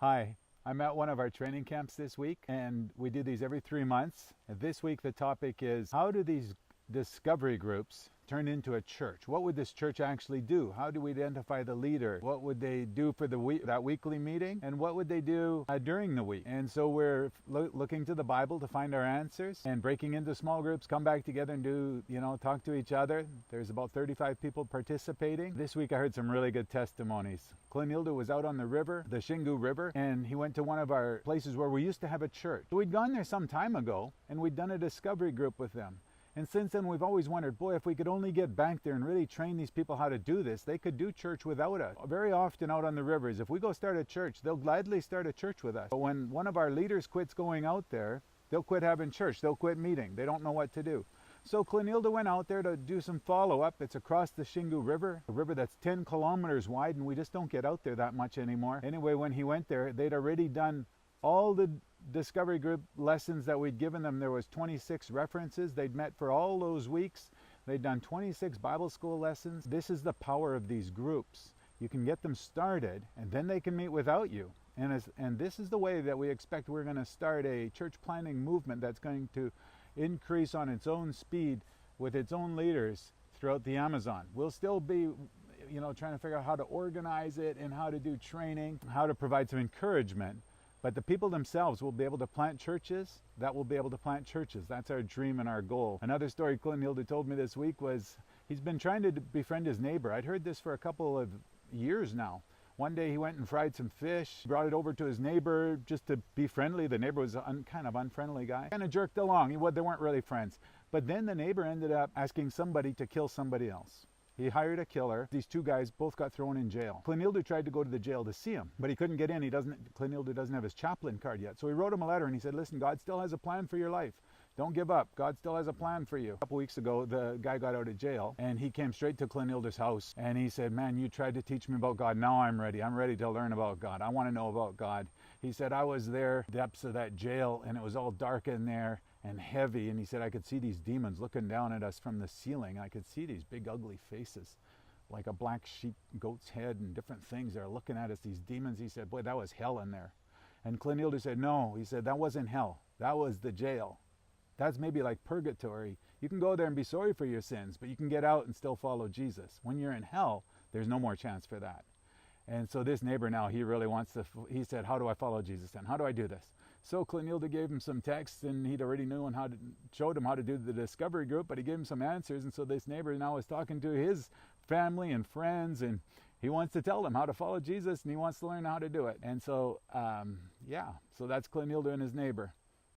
Hi, I'm at one of our training camps this week, and we do these every 3 months. And this week the topic is, how do these discovery groups turn into a church? What would this church actually do? How do we identify the leader? What would they do for the that weekly meeting? And what would they do during the week? And so we're looking to the Bible to find our answers and breaking into small groups, come back together and do, talk to each other. There's about 35 people participating. This week I heard some really good testimonies. Clenildo was out on the river, the Xingu River, and he went to one of our places where we used to have a church. So we'd gone there some time ago, and we'd done a discovery group with them. And since then, we've always wondered, boy, if we could only get back there and really train these people how to do this, they could do church without us. Very often out on the rivers, if we go start a church, they'll gladly start a church with us. But when one of our leaders quits going out there, they'll quit having church. They'll quit meeting. They don't know what to do. So Clenildo went out there to do some follow-up. It's across the Xingu River, a river that's 10 kilometers wide, and we just don't get out there that much anymore. Anyway, when he went there, they'd already done all the discovery group lessons that we'd given them. There was 26 references. They'd met for all those weeks. They'd done 26 Bible school lessons. This is the power of these groups. You can get them started, and then they can meet without you. And this is the way that we expect we're going to start a church planning movement that's going to increase on its own speed with its own leaders throughout the Amazon. We'll still be trying to figure out how to organize it and how to do training, how to provide some encouragement. But the people themselves will be able to plant churches that will be able to plant churches. That's our dream and our goal. Another story Clenildo told me this week was he's been trying to befriend his neighbor. I'd heard this for a couple of years now. One day he went and fried some fish, brought it over to his neighbor just to be friendly. The neighbor was a kind of unfriendly guy. Kind of jerked along. They weren't really friends. But then the neighbor ended up asking somebody to kill somebody else. He hired a killer. These two guys both got thrown in jail. Clenildo tried to go to the jail to see him, but he couldn't get in. Clenildo doesn't have his chaplain card yet. So he wrote him a letter and he said, listen, God still has a plan for your life. Don't give up. God still has a plan for you. A couple weeks ago, the guy got out of jail and he came straight to Clenildo's house and he said, man, you tried to teach me about God. Now I'm ready. I'm ready to learn about God. I want to know about God. He said, I was there, depths of that jail, and it was all dark in there and heavy. And he said, I could see these demons looking down at us from the ceiling. I could see these big ugly faces, like a black sheep goat's head and different things. They're looking at us, these demons. He said, boy, that was hell in there. And Clenildo said, no. He said, that wasn't hell. That was the jail. That's maybe like purgatory. You can go there and be sorry for your sins, but you can get out and still follow Jesus. When you're in hell, there's no more chance for that. And so this neighbor now, he really wants to, he said, how do I follow Jesus then? How do I do this? So Clenildo gave him some texts, and he'd already showed him how to do the discovery group, but he gave him some answers. And so this neighbor now is talking to his family and friends, and he wants to tell them how to follow Jesus, and he wants to learn how to do it. And so, so that's Clenildo and his neighbor.